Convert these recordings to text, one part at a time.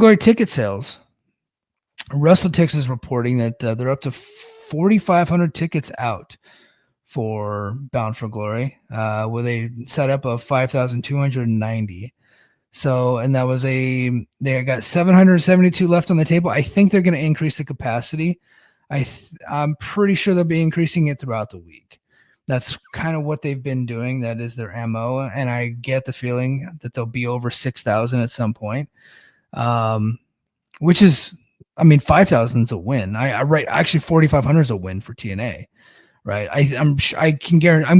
Glory ticket sales. WrestleTix is reporting that they're up to 4,500 tickets out for Bound for Glory, where they set up a 5,290. So, and that was they got 772 left on the table. I think they're going to increase the capacity. I'm pretty sure they'll be increasing it throughout the week. That's kind of what they've been doing. That is their MO. And I get the feeling that they'll be over 6,000 at some point. Which is, 5,000 is a win. Actually 4,500 is a win for TNA, right? I'm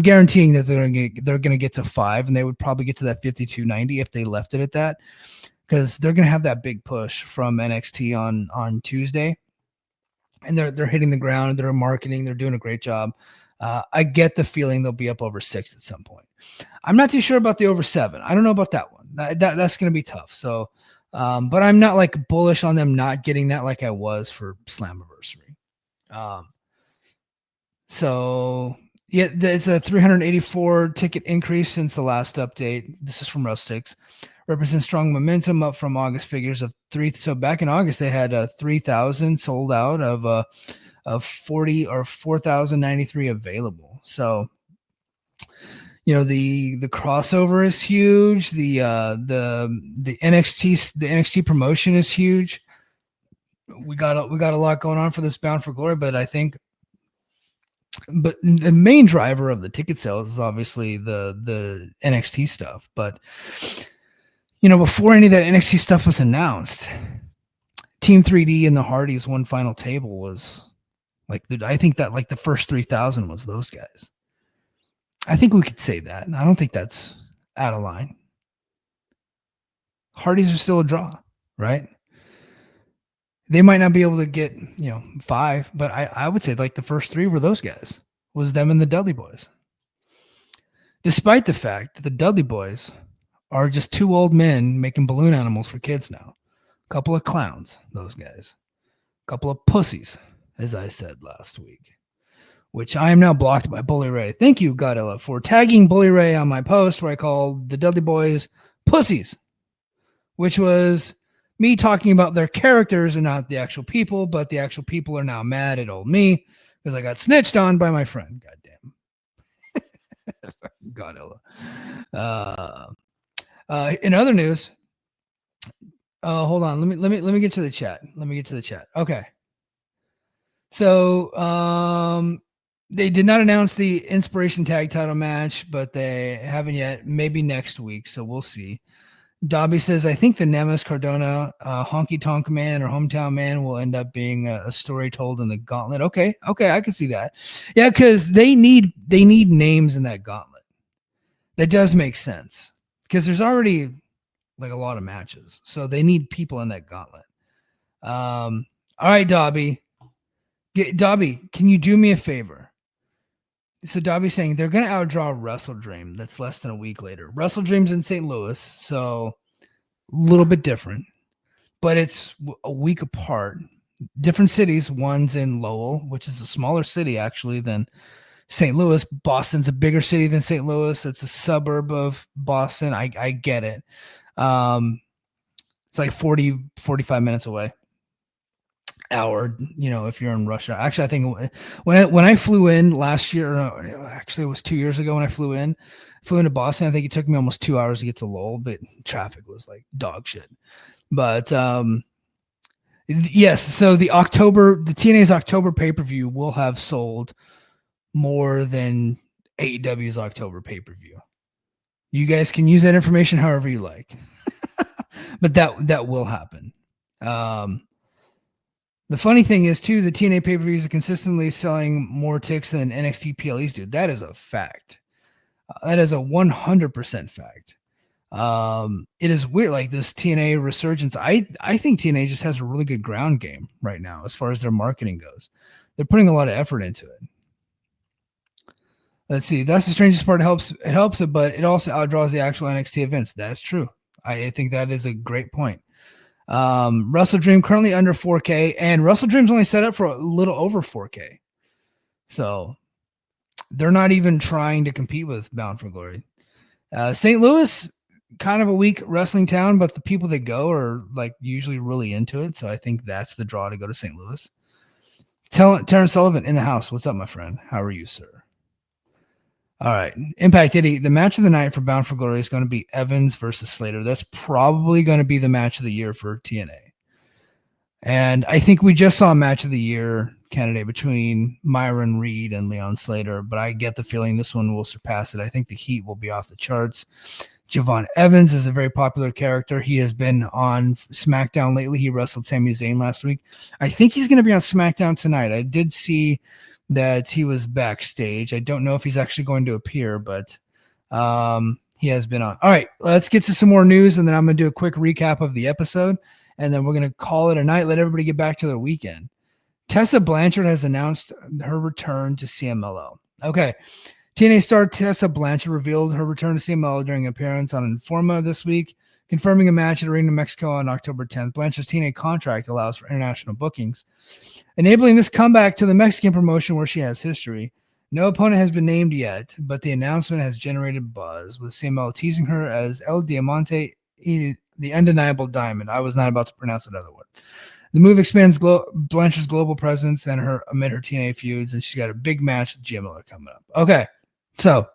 guaranteeing that they're going to get to 5, and they would probably get to that 5,290 if they left it at that, because they're going to have that big push from NXT on Tuesday, and they're hitting the ground. They're marketing. They're doing a great job. I get the feeling they'll be up over 6 at some point. I'm not too sure about the over 7. I don't know about that one. That's going to be tough. So. But I'm not like bullish on them not getting that like I was for Slammiversary. So yeah, there's a 384 ticket increase since the last update. This is from WrestleTix. Represents strong momentum up from August figures of 3. So back in August, they had 3,000 sold out of 40 or 4,093 available. So, the crossover is huge. The NXT promotion is huge. We got a lot going on for this Bound for Glory, but the main driver of the ticket sales is obviously the NXT stuff. But before any of that NXT stuff was announced, Team 3D and the Hardys one final table was like I think that like the first 3,000 was those guys. I think we could say that. I don't think that's out of line. Hardys are still a draw, right? They might not be able to get, 5, but I would say like the first 3 were those guys. Was them and the Dudley Boys. Despite the fact that the Dudley Boys are just 2 old men making balloon animals for kids now. A couple of clowns, those guys. A couple of pussies, as I said last week. Which I am now blocked by Bully Ray. Thank you, Godella, for tagging Bully Ray on my post where I called the Dudley Boys pussies, which was me talking about their characters and not the actual people, but the actual people are now mad at old me because I got snitched on by my friend. Goddamn. Godella. In other news, hold on. Let me get to the chat. Okay. So, they did not announce the Inspiration Tag Title match, but they haven't yet. Maybe next week, so we'll see. Dobby says, I think the Nemes Cardona Honky Tonk Man or Hometown Man will end up being a story told in the Gauntlet. Okay, I can see that. Yeah, because they need names in that Gauntlet. That does make sense because there's already like a lot of matches, so they need people in that Gauntlet. All right, Dobby. Dobby, can you do me a favor? So Dobby's saying they're going to outdraw Wrestle Dream. That's less than a week later. Wrestle Dream's in St. Louis, so a little bit different, but it's a week apart. Different cities. One's in Lowell, which is a smaller city actually than St. Louis. Boston's a bigger city than St. Louis. It's a suburb of Boston. I get it. It's like 45 minutes away. Hour, if you're in Russia. Actually, I think when I flew in last year, actually it was 2 years ago when I flew into Boston. I think it took me almost 2 hours to get to Lowell, but traffic was like dog shit. But yes, so the TNA's October pay-per-view will have sold more than AEW's October pay-per-view. You guys can use that information however you like, but that will happen. The funny thing is, too, the TNA pay-per-views are consistently selling more ticks than NXT PLEs do. That is a fact. That is a 100% fact. It is weird, like this TNA resurgence. I think TNA just has a really good ground game right now as far as their marketing goes. They're putting a lot of effort into it. Let's see. That's the strangest part. It helps it, but it also outdraws the actual NXT events. That's true. I think that is a great point. Wrestle Dream currently under 4K, and Wrestle Dream's only set up for a little over 4K. So they're not even trying to compete with Bound for Glory. St. Louis kind of a weak wrestling town, but the people that go are like usually really into it. So I think that's the draw to go to St. Louis. Terrence Sullivan in the house. What's up, my friend? How are you, sir? All right. Impact Eddie, the match of the night for Bound for Glory is going to be Evans versus Slater. That's probably going to be the match of the year for TNA. And I think we just saw a match of the year candidate between Myron Reed and Leon Slater, but I get the feeling this one will surpass it. I think the heat will be off the charts. Javon Evans is a very popular character. He has been on SmackDown lately. He wrestled Sami Zayn last week. I think he's going to be on SmackDown tonight. I did see that he was backstage. I don't know if he's actually going to appear, but he has been on. All right, let's get to some more news, and then I'm going to do a quick recap of the episode, and then we're going to call it a night, let everybody get back to their weekend. Tessa Blanchard has announced her return to CMLL. Okay. TNA star Tessa Blanchard revealed her return to CMLL during an appearance on Informa this week, confirming a match at Arena Mexico on October 10th. Blanchard's TNA contract allows for international bookings, enabling this comeback to the Mexican promotion where she has history. No opponent has been named yet, but the announcement has generated buzz, with CMLL teasing her as El Diamante, the undeniable diamond. I was not about to pronounce another word. The move expands Blanchard's global presence and her amid her TNA feuds, and she's got a big match with Jim Miller coming up. Okay, so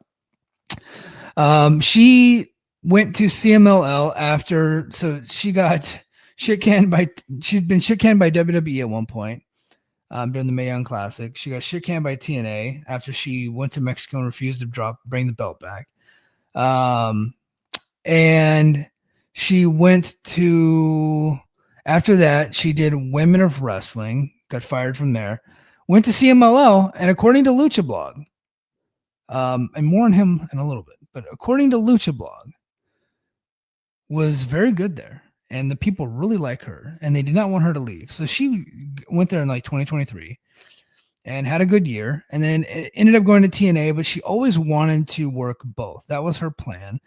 she went to CMLL after, so she got she'd been shit canned by WWE at one point during the Mae Young Classic. She got shit canned by TNA after she went to Mexico and refused to bring the belt back. And she went to, after that, she did Women of Wrestling, got fired from there, went to CMLL, and according to Lucha Blog, and more on him in a little bit, but according to Lucha Blog, was very good there, and the people really like her, and they did not want her to leave. So she went there in like 2023 and had a good year, and then ended up going to TNA, but she always wanted to work both. That was her plan.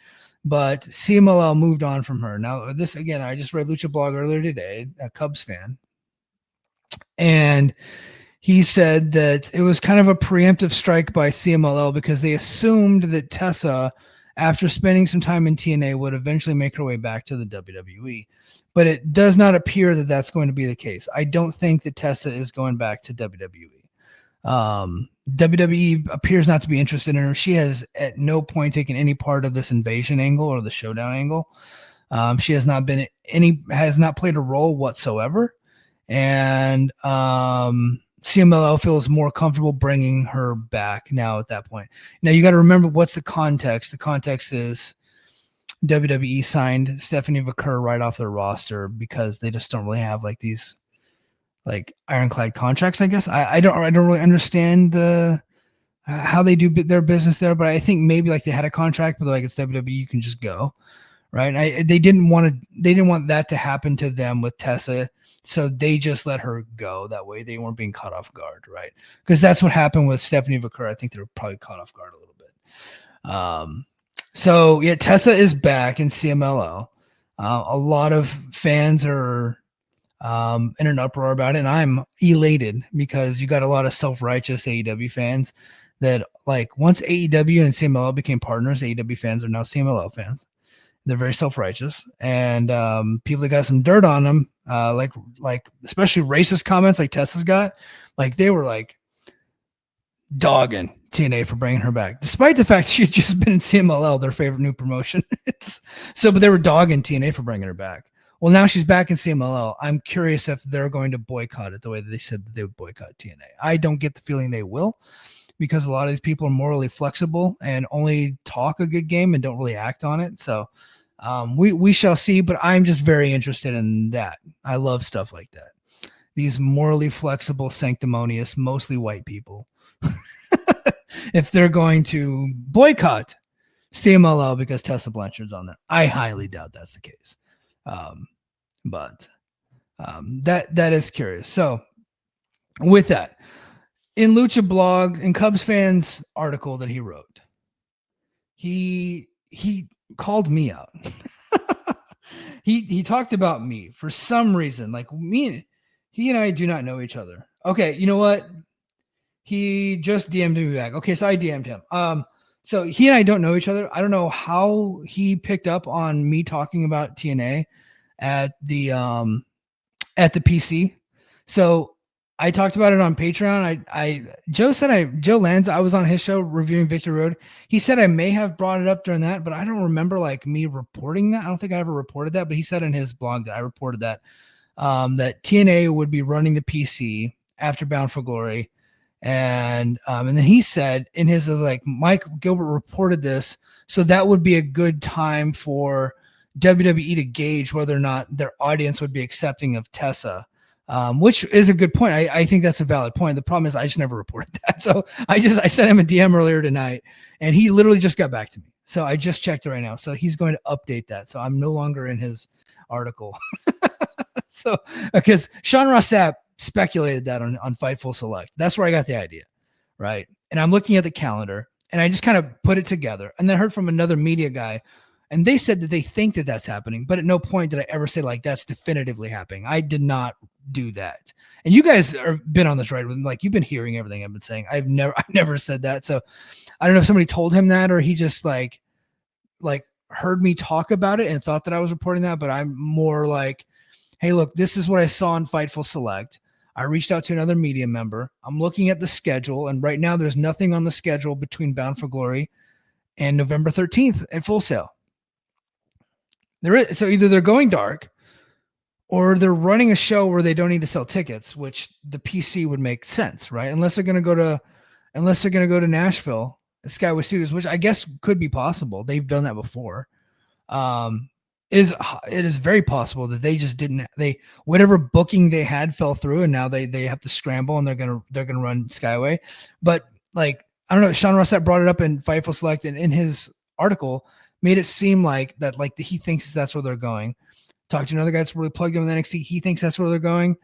But CMLL moved on from her. Now, this, again, I just read Lucha Blog earlier today, a Cubs fan, and he said that it was kind of a preemptive strike by CMLL because they assumed that Tessa, after spending some time in TNA, would eventually make her way back to the WWE. But it does not appear that that's going to be the case. I don't think that Tessa is going back to WWE. WWE appears not to be interested in her. She has at no point taken any part of this invasion angle or the showdown angle. She has not played a role whatsoever. And CMLL feels more comfortable bringing her back now at that point. Now you got to remember, what's the context? The context is WWE signed Stephanie Vaquer right off their roster because they just don't really have like these like ironclad contracts, I guess. I don't really understand how they do their business there, but I think maybe like they had a contract, but like it's WWE, you can just go, right? They didn't want that to happen to them with Tessa, so they just let her go. That way they weren't being caught off guard, right? Because that's what happened with Stephanie Vaquer. I think they were probably caught off guard a little bit. So yeah, Tessa is back in CMLL. A lot of fans are in an uproar about it, and I'm elated because you got a lot of self-righteous AEW fans that, like, once AEW and CMLL became partners, AEW fans are now CMLL fans. They're very self-righteous, and people that got some dirt on them, like especially racist comments like Tessa's got, like they were like dogging TNA for bringing her back, despite the fact she had just been in CMLL, their favorite new promotion. But they were dogging TNA for bringing her back. Well, now she's back in CMLL. I'm curious if they're going to boycott it the way that they said that they would boycott TNA. I don't get the feeling they will, because a lot of these people are morally flexible and only talk a good game and don't really act on it. So we shall see, but I'm just very interested in that. I love stuff like that. These morally flexible, sanctimonious, mostly white people. If they're going to boycott CMLL because Tessa Blanchard's on there, I highly doubt that's the case. But that is curious. So with that, in Lucha Blog, in Cubs fans article that he wrote, he called me out. he talked about me for some reason. Like he and I do not know each other. Okay, you know what? He just DM'd me back. Okay, so I DM'd him. So he and I don't know each other. I don't know how he picked up on me talking about TNA at the PC. So I talked about it on Patreon. Joe Lanza, I was on his show reviewing Victory Road. He said I may have brought it up during that, but I don't remember like me reporting that. I don't think I ever reported that, but he said in his blog that I reported that that TNA would be running the PC after Bound for Glory. And then he said in his like Mike Gilbert reported this, so that would be a good time for WWE to gauge whether or not their audience would be accepting of Tessa, which is a good point. I think that's a valid point. The problem is I just never reported that. So I sent him a DM earlier tonight, and he literally just got back to me. So I just checked it right now. So he's going to update that. So I'm no longer in his article. So because Sean Ross Sapp speculated that on Fightful Select. That's where I got the idea, right? And I'm looking at the calendar, and I just kind of put it together, and then I heard from another media guy, and they said that they think that that's happening, but at no point did I ever say like that's definitively happening. I did not do that. And you guys have been on this ride with like you've been hearing everything I've been saying. I've never said that. So I don't know if somebody told him that or he just like heard me talk about it and thought that I was reporting that, but I'm more like, hey, look, this is what I saw in Fightful Select. I reached out to another media member. I'm looking at the schedule, and right now there's nothing on the schedule between Bound for Glory and November 13th at Full Sail. There is, so either they're going dark or they're running a show where they don't need to sell tickets, which the PC would make sense, right? Unless they're going to go to Nashville at Skyway Studios, which I guess could be possible. They've done that before. It is very possible that they just whatever booking they had fell through, and now they have to scramble and they're gonna run Skyway. But like I don't know, Sean Rossett brought it up in Fightful Select, and in his article made it seem like that like he thinks that's where they're going. Talked to another guy that's really plugged in with NXT. He thinks that's where they're going.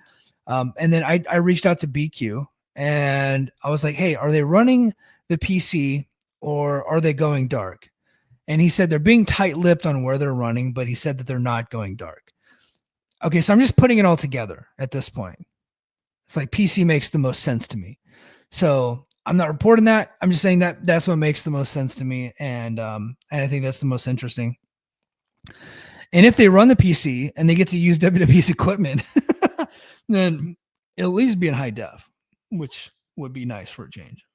And then I reached out to BQ and I was like, hey, are they running the PC or are they going dark? And he said they're being tight-lipped on where they're running, but he said that they're not going dark. Okay, so I'm just putting it all together at this point. It's like PC makes the most sense to me. So I'm not reporting that. I'm just saying that that's what makes the most sense to me. And I think that's the most interesting. And if they run the PC and they get to use WWE's equipment, then it'll at least be in high def, which would be nice for a change.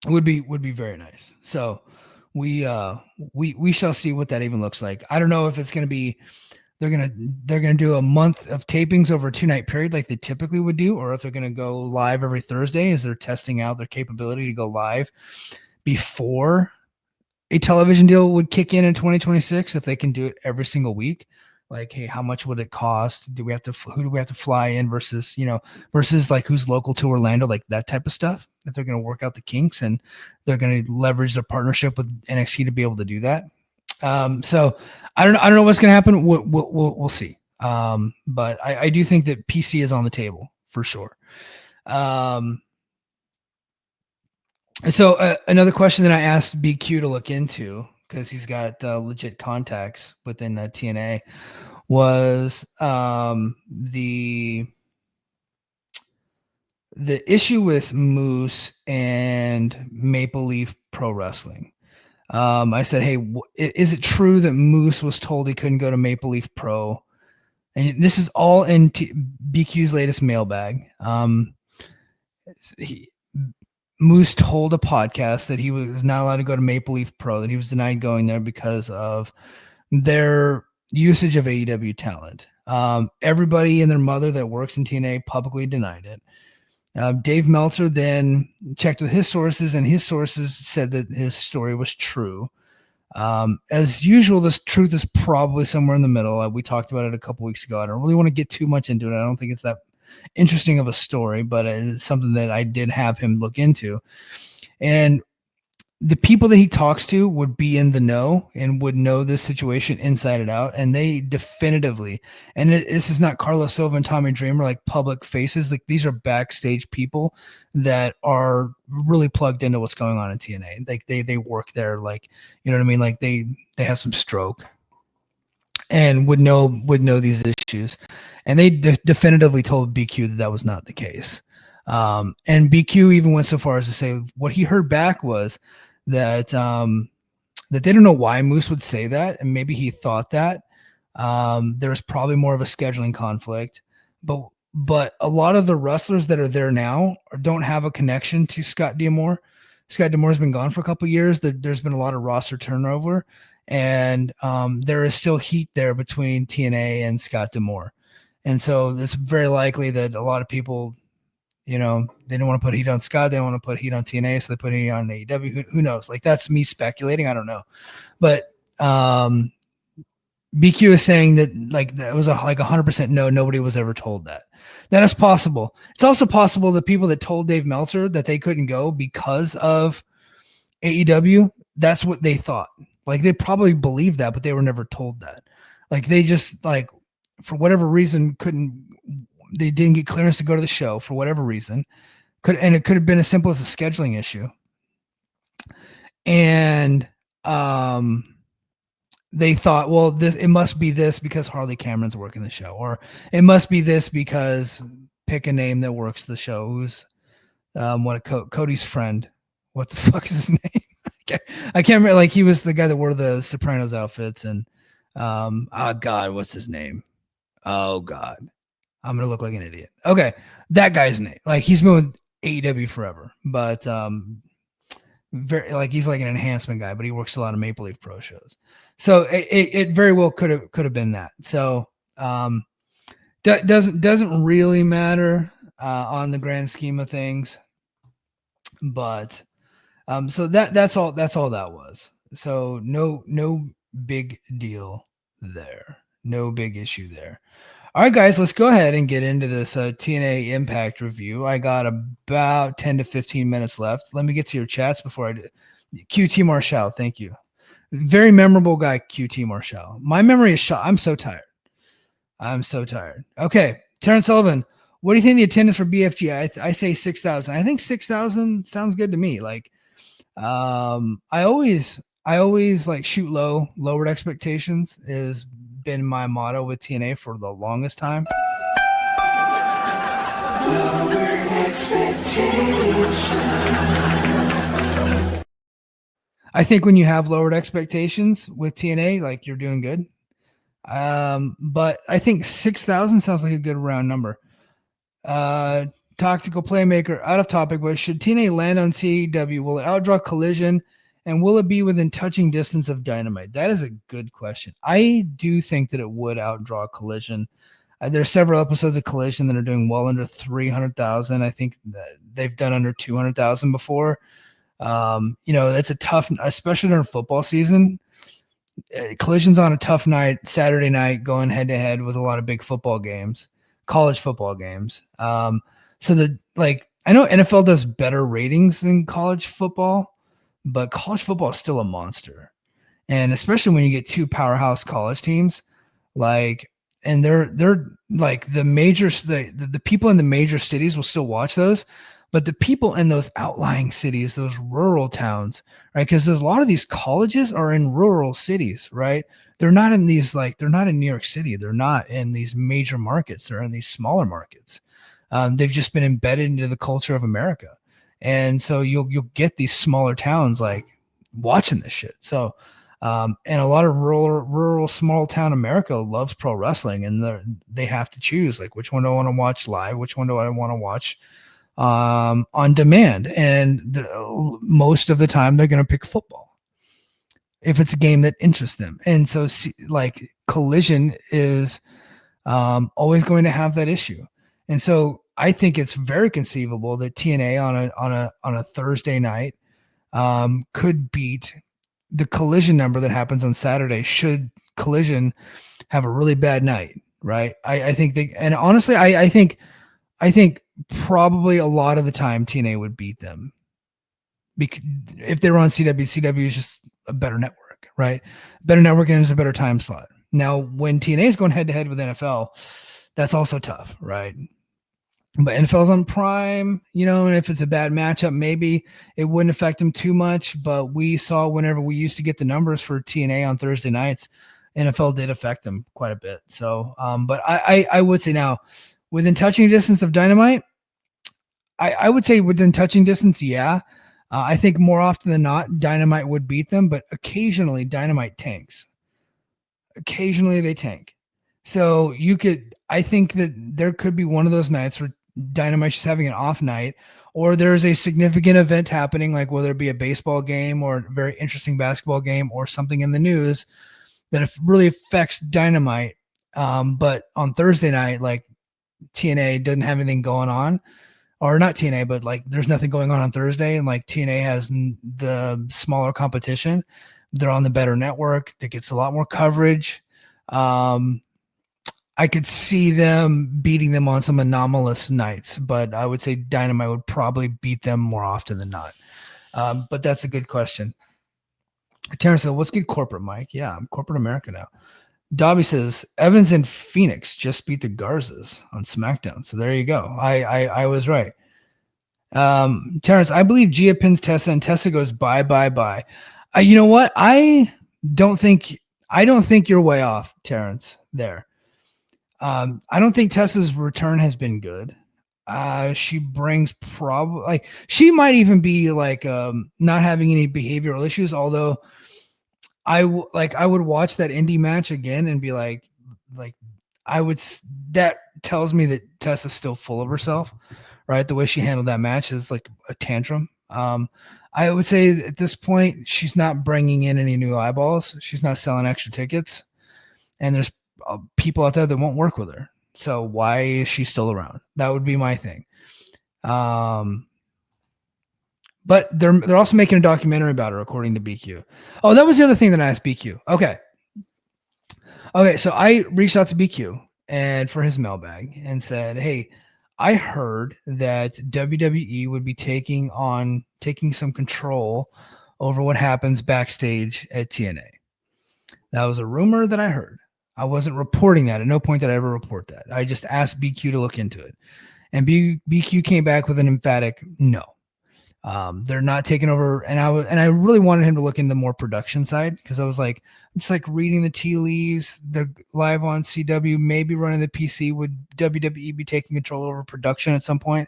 It would be very nice. So we shall see what that even looks like. I don't know if it's going to be they're gonna do a month of tapings over a 2-night period like they typically would do, or if they're gonna go live every Thursday as they're testing out their capability to go live before a television deal would kick in 2026. If they can do it every single week, like, hey, how much would it cost? Who do we have to fly in versus like who's local to Orlando, like that type of stuff. If they're going to work out the kinks and they're going to leverage their partnership with NXT to be able to do that. So I don't know what's going to happen. We'll see. But I do think that PC is on the table for sure. So another question that I asked BQ to look into, because he's got legit contacts within TNA, was the issue with Moose and Maple Leaf Pro Wrestling. I said, hey, is it true that Moose was told he couldn't go to Maple Leaf Pro? And this is all in BQ's latest mailbag. Moose told a podcast that he was not allowed to go to Maple Leaf Pro, that he was denied going there because of their usage of AEW talent. Everybody and their mother that works in TNA publicly denied it. Dave Meltzer then checked with his sources, and his sources said that his story was true. As usual, this truth is probably somewhere in the middle. We talked about it a couple weeks ago. I don't really want to get too much into it. I don't think it's that interesting of a story, but it's something that I did have him look into. And the people that he talks to would be in the know and would know this situation inside and out. And they definitively, and this is not Carlos Silva and Tommy Dreamer, like public faces. Like these are backstage people that are really plugged into what's going on in TNA. Like they work there, like, you know what I mean? Like they have some stroke and would know these issues. And they definitively told BQ that was not the case. And BQ even went so far as to say what he heard back was that that they don't know why Moose would say that, and maybe he thought that there's probably more of a scheduling conflict, but a lot of the wrestlers that are there now don't have a connection to Scott D'Amore. Scott D'Amore's been gone for a couple of years. There's been a lot of roster turnover, and there is still heat there between TNA and Scott D'Amore. And so it's very likely that a lot of people, they don't want to put heat on Scott. They don't want to put heat on TNA, so they put heat on AEW. Who knows? Like, that's me speculating. I don't know. But BQ is saying that like that was like 100% no. Nobody was ever told that. That is possible. It's also possible that people that told Dave Meltzer that they couldn't go because of AEW, that's what they thought. Like, they probably believed that, but they were never told that. Like, they just, like, for whatever reason they didn't get clearance to go to the show for whatever reason. And it could have been as simple as a scheduling issue. And they thought, well, it must be this because Harley Cameron's working the show, or it must be this because pick a name that works the show. Who's Cody's friend? What the fuck is his name? I can't remember. Like, he was the guy that wore the Sopranos outfits, and God, what's his name? Oh God, I'm gonna look like an idiot. Okay, that guy's name. Like, he's been with AEW forever, but very, like, he's like an enhancement guy, but he works a lot of Maple Leaf Pro shows. So it very well could have been that. So doesn't really matter on the grand scheme of things. But so that's all that was. So no big deal there. No big issue there. All right, guys, let's go ahead and get into this TNA Impact review. I got about 10 to 15 minutes left. Let me get to your chats before I do. QT Marshall, thank you. Very memorable guy, QT Marshall. My memory is shot. I'm so tired. Okay, Terrence Sullivan, what do you think the attendance for BFG? I say 6,000. I think 6,000 sounds good to me. Like, I always like shoot low. Lowered expectations has been my motto with TNA for the longest time. Lowered expectations. I think when you have lowered expectations with TNA, like, you're doing good. But I think 6,000 sounds like a good round number. Tactical Playmaker, out of topic, but should TNA land on CEW? Will it outdraw Collision? And will it be within touching distance of Dynamite? That is a good question. I do think that it would outdraw Collision. There are several episodes of Collision that are doing well under 300,000. I think that they've done under 200,000 before. It's a tough, especially during football season. Collision's on a tough night, Saturday night, going head to head with a lot of big football games, college football games. I know NFL does better ratings than college football, but college football is still a monster. And especially when you get two powerhouse college teams, and they're like the people in the major cities will still watch those. But the people in those outlying cities, those rural towns, right? Because there's a lot of these colleges are in rural cities, right? They're not in these, they're not in New York City. They're not in these major markets. They're in these smaller markets. They've just been embedded into the culture of America. And so you'll get these smaller towns like watching this shit. So, and a lot of rural small town America loves pro wrestling, and they have to choose, like, which one do I want to watch live? Which one do I want to watch on demand? And most of the time they're going to pick football if it's a game that interests them. And so Collision is always going to have that issue. And so I think it's very conceivable that TNA on a Thursday night could beat the Collision number that happens on Saturday, should Collision have a really bad night, right? I think and honestly, I think probably a lot of the time TNA would beat them, because if they were on CW is just a better network, right? Better network, and it's a better time slot. Now, when TNA is going head to head with NFL, that's also tough, right? But NFL's on Prime, and if it's a bad matchup, maybe it wouldn't affect them too much. But we saw whenever we used to get the numbers for TNA on Thursday nights, NFL did affect them quite a bit. So, but I would say now, within touching distance of Dynamite, I would say within touching distance, yeah. I think more often than not, Dynamite would beat them, but occasionally Dynamite tanks. Occasionally they tank. So I think that there could be one of those nights where Dynamite's just having an off night, or there's a significant event happening, like whether it be a baseball game or a very interesting basketball game or something in the news that really affects Dynamite. But on Thursday night, like TNA doesn't have anything going on, or not TNA, but like there's nothing going on Thursday, and like TNA has the smaller competition. They're on the better network that gets a lot more coverage. I could see them beating them on some anomalous nights, but I would say Dynamite would probably beat them more often than not. But that's a good question. Terrence said, "What's good, corporate Mike?" Yeah, I'm corporate America now. Dobby says Evans and Phoenix just beat the Garzas on SmackDown. So there you go. I was right. Terrence, I believe Gia pins Tessa and Tessa goes bye. You know what? I don't think you're way off, Terrence. There. I don't think Tessa's return has been good. She brings probably she might even be not having any behavioral issues, although I would watch that indie match again and be like that tells me that Tessa's still full of herself, right? The way she handled that match is like a tantrum. I would say at this point she's not bringing in any new eyeballs. She's not selling extra tickets, and there's people out there that won't work with her. So why is she still around? That would be my thing. But they're also making a documentary about her, according to BQ. Oh, that was the other thing that I asked BQ. Okay, so I reached out to BQ and for his mailbag and said, "Hey, I heard that WWE would be taking some control over what happens backstage at TNA." That was a rumor that I heard. I wasn't reporting that. At no point did I ever report that. I just asked BQ to look into it. And BQ came back with an emphatic no. They're not taking over. And I really wanted him to look into more production side, because I was like, I'm just like reading the tea leaves. They're live on CW, maybe running the PC. Would WWE be taking control over production at some point?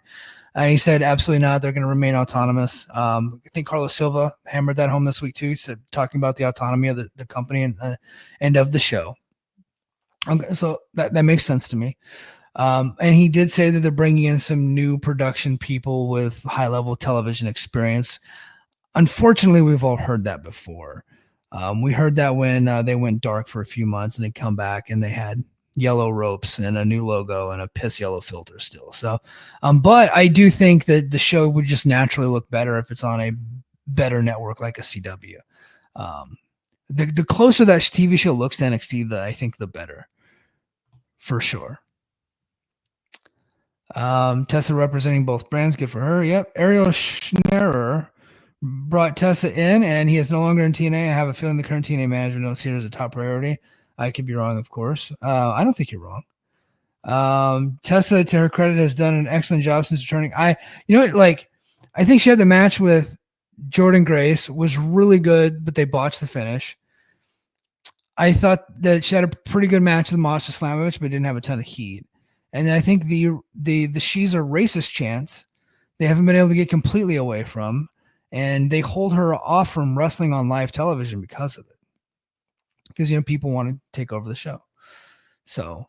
And he said, absolutely not. They're going to remain autonomous. I think Carlos Silva hammered that home this week too. He said, talking about the autonomy of the company and of the show. Okay, so that makes sense to me. And he did say that they're bringing in some new production people with high-level television experience. Unfortunately, we've all heard that before. We heard that when they went dark for a few months and they come back and they had yellow ropes and a new logo and a piss yellow filter still. So, but I do think that the show would just naturally look better if it's on a better network like a CW. The closer that TV show looks to NXT, I think the better, for sure. Tessa representing both brands, good for her. Yep. Ariel Schnerer brought Tessa in, and he is no longer in TNA. I have a feeling the current TNA manager don't see her as a top priority. I could be wrong, of course. I don't think you're wrong. Tessa, to her credit, has done an excellent job since returning. I think she had the match with Jordan Grace, was really good, but they botched the finish. I thought that she had a pretty good match with Masha Slamovich, but didn't have a ton of heat. And I think the she's a racist chance they haven't been able to get completely away from, and they hold her off from wrestling on live television because of it. Because people want to take over the show. So